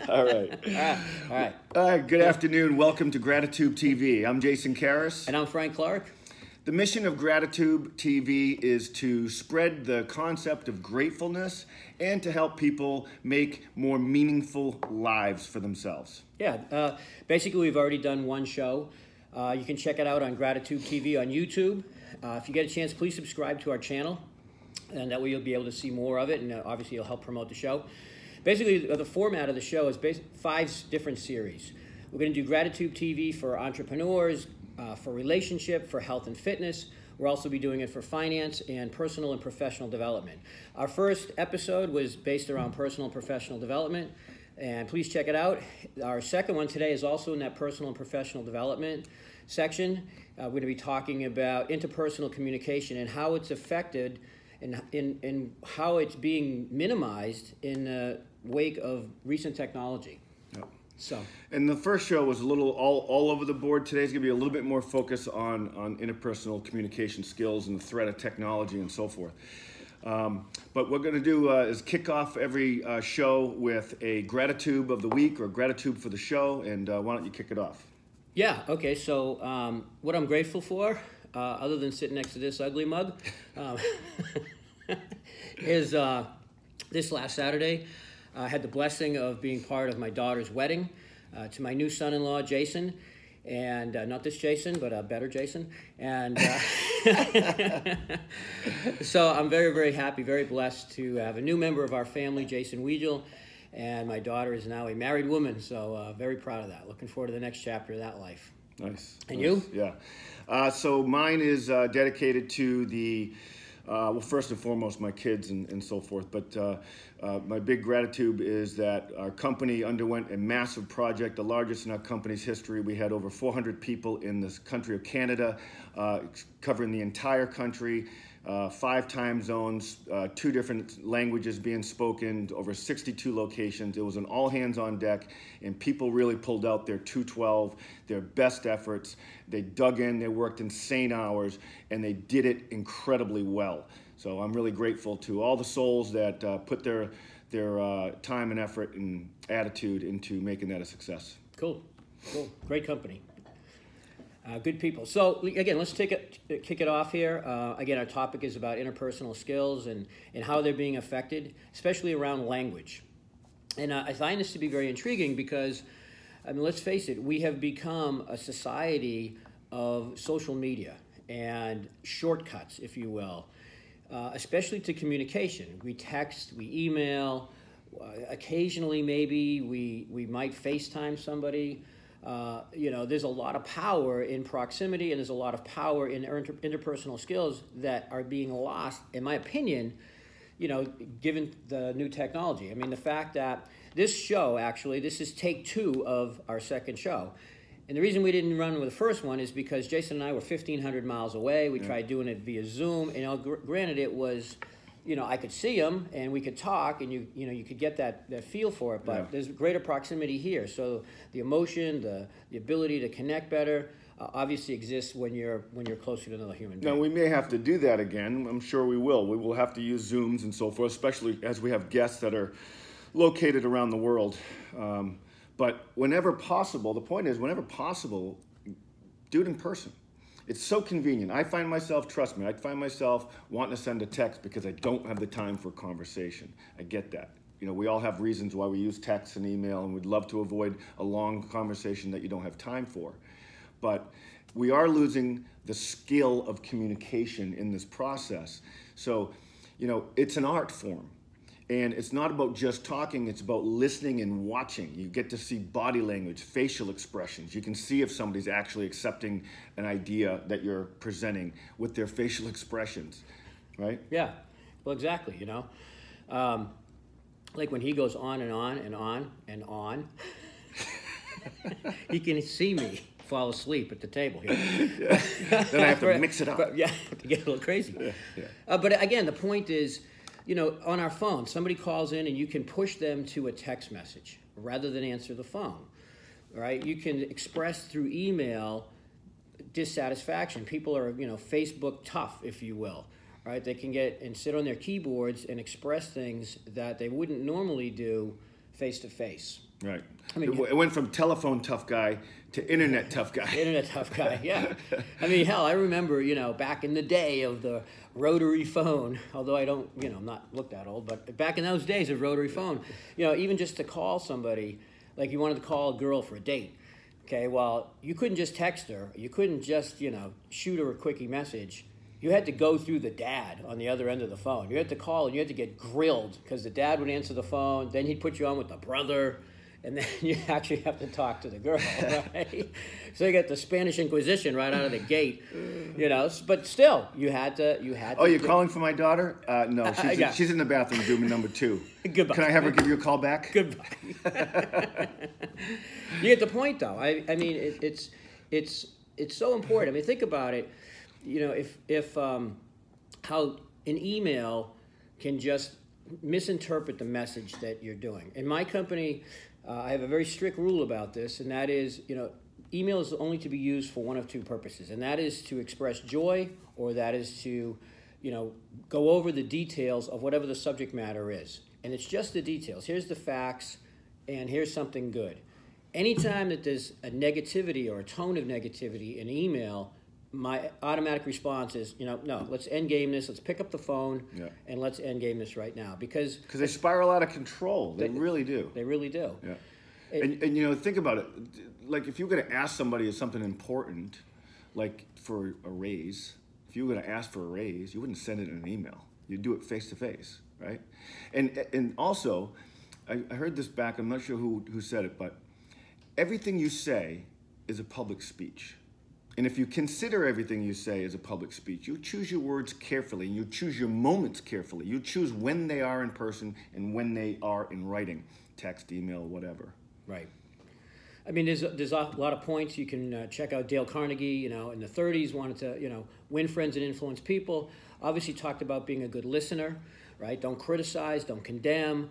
All right. All right. Good afternoon. Welcome to GratiTube TV. I'm Jason Caras. And I'm Frank Clark. The mission of GratiTube TV is to spread the concept of gratefulness and to help people make more meaningful lives for themselves. Yeah. Basically, we've already done one show. You can check it out on GratiTube TV on YouTube. If you get a chance, please subscribe to our channel, and that way you'll be able to see more of it, and obviously it'll help promote the show. Basically, the format of the show is 5 different series. We're going to do GratiTube TV for entrepreneurs, for relationship, for health and fitness. We'll also be doing it for finance and personal and professional development. Our first episode was based around personal and professional development, and please check it out. Our second one today is also in that personal and professional development section. We're going to be talking about interpersonal communication and how it's affected and how it's being minimized in the wake of recent technology. Yep. So, and the first show was a little all over the board. Today's going to be a little bit more focus on interpersonal communication skills and the threat of technology and so forth. But what we're going to do is kick off every show with a GratiTube of the week or GratiTube for the show. And why don't you kick it off? Yeah, okay. So what I'm grateful for, other than sitting next to this ugly mug, is this last Saturday, I had the blessing of being part of my daughter's wedding to my new son-in-law, Jason. And not this Jason, but a better Jason. And so I'm very, very happy, very blessed to have a new member of our family, Jason Weigel. And my daughter is now a married woman, so very proud of that. Looking forward to the next chapter of that life. Nice. And nice. you? Yeah. So mine is dedicated to the, well, first and foremost, my kids and so forth. But my big gratitude is that our company underwent a massive project, the largest in our company's history. We had over 400 people in this country of Canada, covering the entire country. 5 time zones, 2 different languages being spoken, over 62 locations. It was an all hands on deck, and people really pulled out their 212, their best efforts. They dug in, they worked insane hours, and they did it incredibly well. So I'm really grateful to all the souls that put their time and effort and attitude into making that a success. Cool. Great company. Good people. So again, let's kick it off here. Again, our topic is about interpersonal skills and how they're being affected, especially around language. And I find this to be very intriguing because, I mean, let's face it, we have become a society of social media and shortcuts, if you will, especially to communication. We text, we email, occasionally maybe we might FaceTime somebody. There's a lot of power in proximity, and there's a lot of power in interpersonal skills that are being lost, in my opinion, given the new technology. I mean, the fact that this show, actually, this is take 2 of our second show. And the reason we didn't run with the first one is because Jason and I were 1,500 miles away. We tried doing it via Zoom, and granted, it was... I could see him and we could talk, and you could get that feel for it, but there's greater proximity here. So the emotion, the ability to connect better, obviously exists when you're closer to another human being. Now, we may have to do that again. I'm sure we will. We will have to use Zooms and so forth, especially as we have guests that are located around the world. But whenever possible, the point is, whenever possible, do it in person. It's so convenient. I find myself, trust me, I find myself wanting to send a text because I don't have the time for a conversation. I get that. We all have reasons why we use text and email, and we'd love to avoid a long conversation that you don't have time for. But we are losing the skill of communication in this process. So, it's an art form. And it's not about just talking, it's about listening and watching. You get to see body language, facial expressions. You can see if somebody's actually accepting an idea that you're presenting with their facial expressions, right? Yeah, well, exactly, like when he goes on and on and on and on, he can see me fall asleep at the table here. Yeah. Then I have to mix it up. But, to get a little crazy. Yeah. But again, the point is, on our phone, somebody calls in and you can push them to a text message rather than answer the phone, right? You can express through email dissatisfaction. People are, Facebook tough, if you will, right? They can get and sit on their keyboards and express things that they wouldn't normally do face-to-face. Right. I mean, it went from telephone tough guy to internet tough guy. Internet tough guy, yeah. I mean, hell, I remember, back in the day of the rotary phone, although I don't, I'm not looked that old, but back in those days of rotary phone, even just to call somebody, like you wanted to call a girl for a date, okay, well, you couldn't just text her. You couldn't just, shoot her a quickie message. You had to go through the dad on the other end of the phone. You had to call and you had to get grilled because the dad would answer the phone, then he'd put you on with the brother, and then you actually have to talk to the girl, right? So you got the Spanish Inquisition right out of the gate, But still, you had to. Oh, you're calling for my daughter? No, she's in the bathroom doing number 2. Goodbye. Can I have her give you a call back? Goodbye. You get the point, though. I mean, it's so important. I mean, think about it. If how an email can just misinterpret the message that you're doing. In my company, I have a very strict rule about this, and that is, email is only to be used for one of two purposes, and that is to express joy, or that is to, go over the details of whatever the subject matter is. And it's just the details. Here's the facts, and here's something good. Anytime that there's a negativity or a tone of negativity in email, my automatic response is, no, let's end game this. Let's pick up the phone and let's end game this right now. Because they spiral out of control. They really do. They really do. Yeah. And think about it. Like if you're going to ask somebody something important, like for a raise, if you were going to ask for a raise, you wouldn't send it in an email. You'd do it face to face, right? And also, I heard this back. I'm not sure who said it, but everything you say is a public speech. And if you consider everything you say as a public speech, you choose your words carefully, and you choose your moments carefully. You choose when they are in person and when they are in writing, text, email, whatever. Right. I mean, there's a lot of points. You can check out Dale Carnegie, in the 30s, wanted to, win friends and influence people. Obviously talked about being a good listener, right? Don't criticize, don't condemn,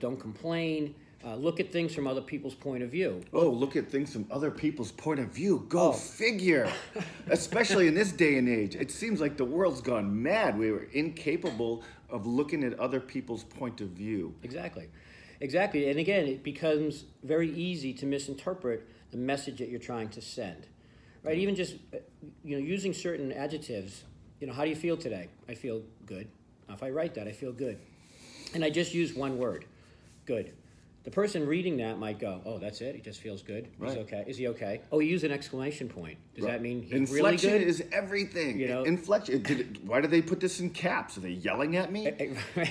don't complain. Look at things from other people's point of view. Oh, look at things from other people's point of view. Go figure. Especially in this day and age. It seems like the world's gone mad. We were incapable of looking at other people's point of view. Exactly. And again, it becomes very easy to misinterpret the message that you're trying to send. Right? Even just, using certain adjectives. How do you feel today? I feel good. If I write that, I feel good. And I just use one word. Good. The person reading that might go, oh, that's it? He just feels good? Right. He's okay. Is he okay? Oh, he used an exclamation point. Does that mean he's really good? Inflection is everything. Inflection. Why do they put this in caps? Are they yelling at me?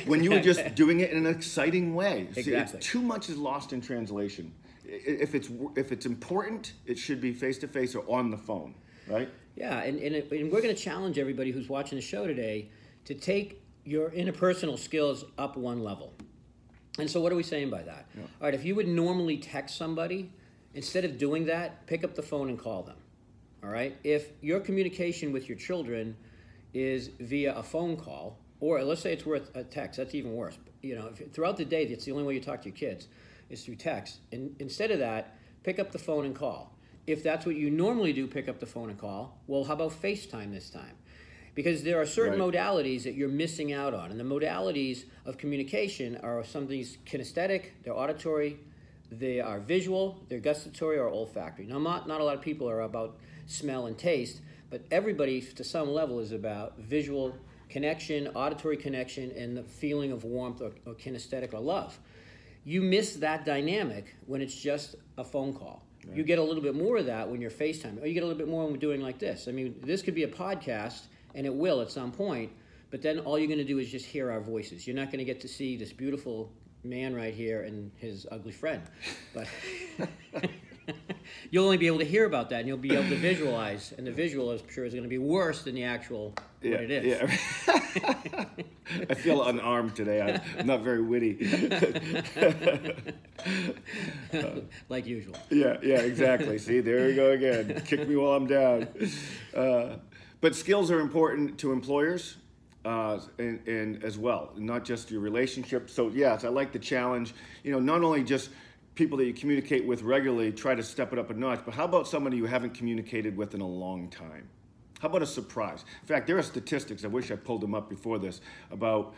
When you were just doing it in an exciting way. Exactly. Too much is lost in translation. If it's important, it should be face-to-face or on the phone, right? Yeah, and we're going to challenge everybody who's watching the show today to take your interpersonal skills up one level. And so what are we saying by that? Yeah. All right, if you would normally text somebody, instead of doing that, pick up the phone and call them. All right? If your communication with your children is via a phone call, or let's say it's worth a text, that's even worse. Throughout the day, that's the only way you talk to your kids is through text. And instead of that, pick up the phone and call. If that's what you normally do, pick up the phone and call, well, how about FaceTime this time? Because there are certain modalities that you're missing out on. And the modalities of communication are some of these kinesthetic, they're auditory, they are visual, they're gustatory, or olfactory. Now, not a lot of people are about smell and taste, but everybody, to some level, is about visual connection, auditory connection, and the feeling of warmth or kinesthetic or love. You miss that dynamic when it's just a phone call. Right. You get a little bit more of that when you're FaceTime, or you get a little bit more when we're doing like this. I mean, this could be a podcast, and it will at some point, but then all you're going to do is just hear our voices. You're not going to get to see this beautiful man right here and his ugly friend. But you'll only be able to hear about that, and you'll be able to visualize, and the visual, I'm sure, is going to be worse than the actual what it is. Yeah. I feel unarmed today. I'm not very witty. Like usual. Yeah, exactly. See, there we go again. Kick me while I'm down. But skills are important to employers and as well, not just your relationship. So yes, I like the challenge. Not only just people that you communicate with regularly, try to step it up a notch, but how about somebody you haven't communicated with in a long time? How about a surprise? In fact, there are statistics, I wish I pulled them up before this, about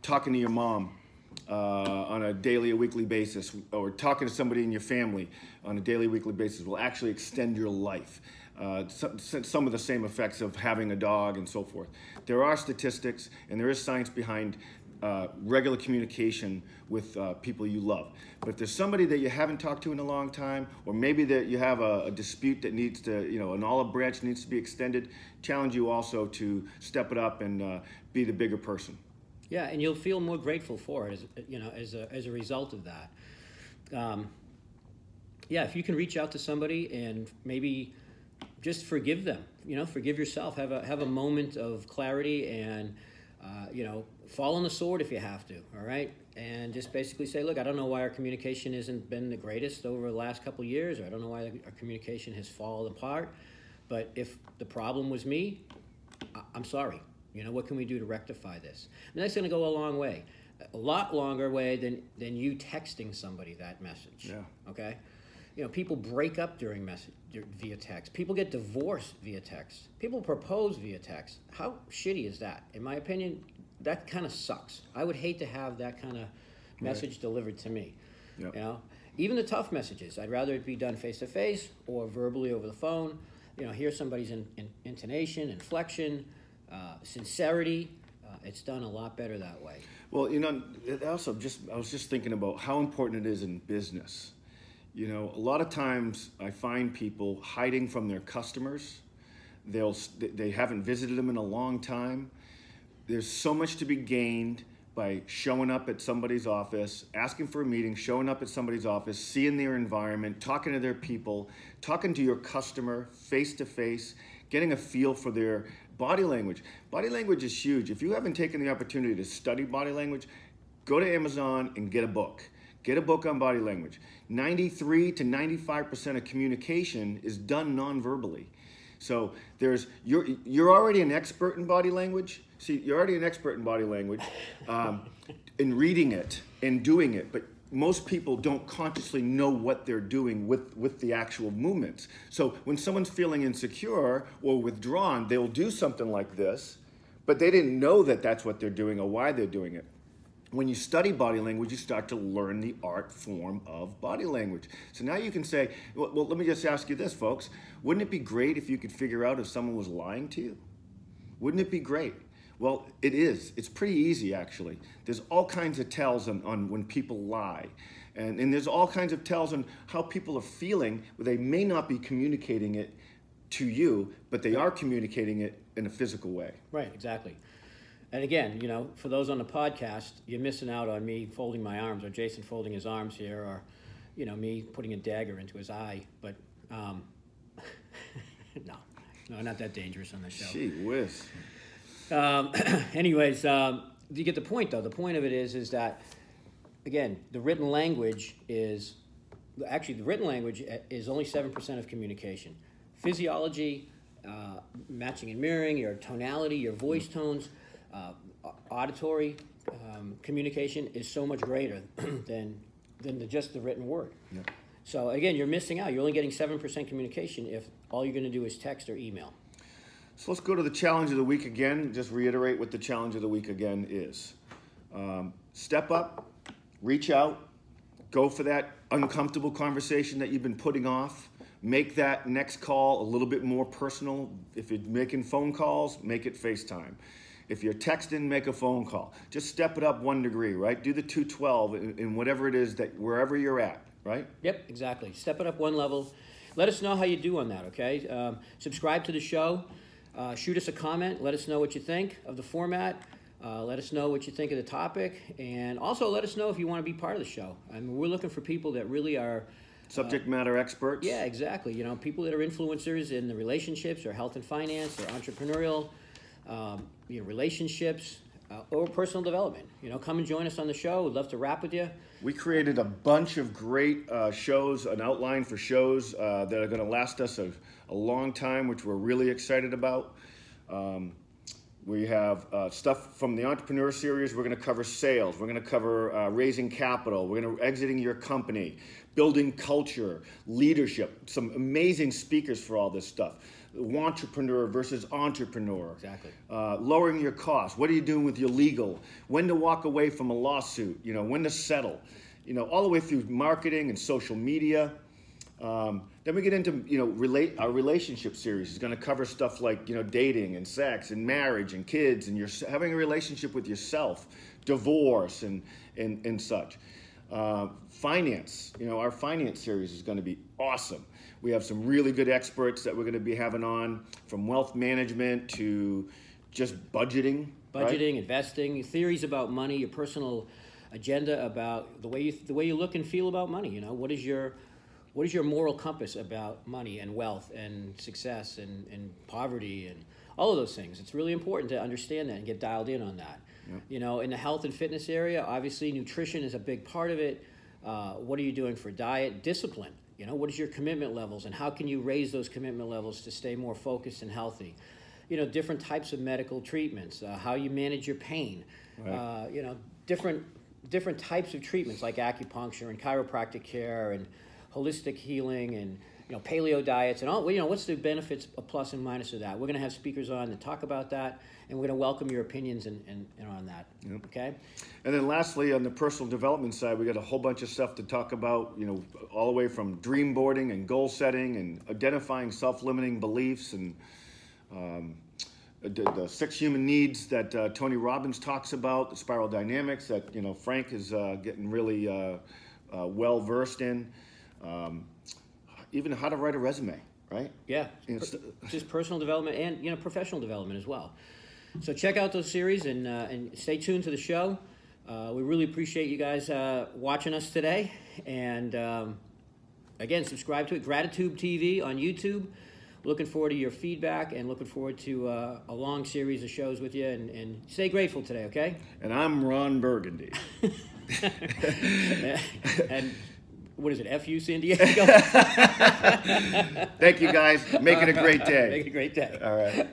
talking to your mom on a daily or weekly basis, or talking to somebody in your family on a daily, weekly basis will actually extend your life. Some of the same effects of having a dog and so forth. There are statistics and there is science behind regular communication with people you love. But if there's somebody that you haven't talked to in a long time, or maybe that you have a dispute that needs to, an olive branch needs to be extended, challenge you also to step it up and be the bigger person. Yeah, and you'll feel more grateful for it, as a result of that. Yeah, if you can reach out to somebody and maybe just forgive them, forgive yourself, have a moment of clarity, and fall on the sword if you have to. All right, and just basically say, look, I don't know why our communication hasn't been the greatest over the last couple of years, or I don't know why our communication has fallen apart. But if the problem was me, I'm sorry. What can we do to rectify this? And that's going to go a long way, a lot longer way than you texting somebody that message. Yeah. Okay. People break up via text. People get divorced via text. People propose via text. How shitty is that? In my opinion, that kind of sucks. I would hate to have that kind of message delivered to me. Yep. Even the tough messages, I'd rather it be done face to face or verbally over the phone. Hear somebody's intonation, inflection, sincerity. It's done a lot better that way. Well, I was just thinking about how important it is in business. A lot of times I find people hiding from their customers. They haven't visited them in a long time. There's so much to be gained by showing up at somebody's office, asking for a meeting, showing up at somebody's office, seeing their environment, talking to their people, talking to your customer face to face, getting a feel for their body language. Body language is huge. If you haven't taken the opportunity to study body language, go to Amazon and get a book. Get a book on body language. 93 to 95% of communication is done non-verbally. So you're already an expert in body language. See, you're already an expert in body language, in reading it and doing it. But most people don't consciously know what they're doing with the actual movements. So when someone's feeling insecure or withdrawn, they'll do something like this, but they didn't know that that's what they're doing or why they're doing it. When you study body language, you start to learn the art form of body language. So now you can say, well, let me just ask you this, folks. Wouldn't it be great if you could figure out if someone was lying to you? Wouldn't it be great? Well, it is. It's pretty easy, actually. There's all kinds of tells on when people lie. And there's all kinds of tells on how people are feeling, where they may not be communicating it to you, but they are communicating it in a physical way. Right, exactly. And again, for those on the podcast, you're missing out on me folding my arms, or Jason folding his arms here, or, me putting a dagger into his eye. But, no, not that dangerous on the show. Gee whiz. Anyways, you get the point, though. The point of it is that, again, the written language is only 7% of communication. Physiology, matching and mirroring, your tonality, your voice tones, auditory communication is so much greater than just the written word. Yeah. So again, you're missing out. You're only getting 7% communication if all you're going to do is text or email. So let's go to the challenge of the week again. Just reiterate what the challenge of the week again is. Step up, reach out, go for that uncomfortable conversation that you've been putting off. Make that next call a little bit more personal. If you're making phone calls, make it FaceTime. If you're texting, make a phone call. Just step it up 1 degree, right? Do the 212 in whatever it is that wherever you're at, right? Yep, exactly. Step it up 1 level. Let us know how you do on that, okay? Subscribe to the show. Shoot us a comment. Let us know what you think of the format. Let us know what you think of the topic. And also let us know if you want to be part of the show. I mean, we're looking for people that really are... subject matter experts. Yeah, exactly. People that are influencers in the relationships or health and finance or entrepreneurial relationships or personal development. Come and join us on the show. We'd love to rap with you. We created a bunch of great shows, an outline for shows that are going to last us a long time, which we're really excited about. We have stuff from the Entrepreneur Series. We're going to cover sales. We're going to cover raising capital. We're going to exiting your company, building culture, leadership. Some amazing speakers for all this stuff. Wantrepreneur versus entrepreneur. Exactly. Lowering your costs. What are you doing with your legal? When to walk away from a lawsuit. You know, when to settle. You know, all the way through marketing and social media. Then we get into, you know, our relationship series is going to cover stuff like, you know, dating and sex and marriage and kids and having a relationship with yourself, divorce and such. Finance, you know, our finance series is going to be awesome. We have some really good experts that we're going to be having on, from wealth management to just budgeting. Budgeting, right? Investing, theories about money, your personal agenda about the way you look and feel about money. You know, what is your moral compass about money and wealth and success and poverty and all of those things? It's really important to understand that and get dialed in on that. Yep. You know, in the health and fitness area, obviously nutrition is a big part of it. What are you doing for diet? Discipline. You know, what is your commitment levels and how can you raise those commitment levels to stay more focused and healthy? You know, different types of medical treatments, how you manage your pain. Right. You know, different types of treatments like acupuncture and chiropractic care and holistic healing and, you know, paleo diets and all. You know, what's the benefits, a plus and minus of that? We're going to have speakers on to talk about that, and we're going to welcome your opinions and on that. Yep. Okay. And then lastly, on the personal development side, we got a whole bunch of stuff to talk about. You know, all the way from dream boarding and goal setting and identifying self-limiting beliefs and the 6 human needs that Tony Robbins talks about, the spiral dynamics that, you know, Frank is getting really well versed in. Even how to write a resume, right? Yeah, just personal development and, you know, professional development as well. So check out those series and stay tuned to the show. We really appreciate you guys watching us today. And again, subscribe to it. GratiTube TV on YouTube. Looking forward to your feedback and looking forward to a long series of shows with you. And stay grateful today, okay? And I'm Ron Burgundy. And what is it, F.U. San Diego? Thank you, guys. Make it a great day. Make it a great day. All right.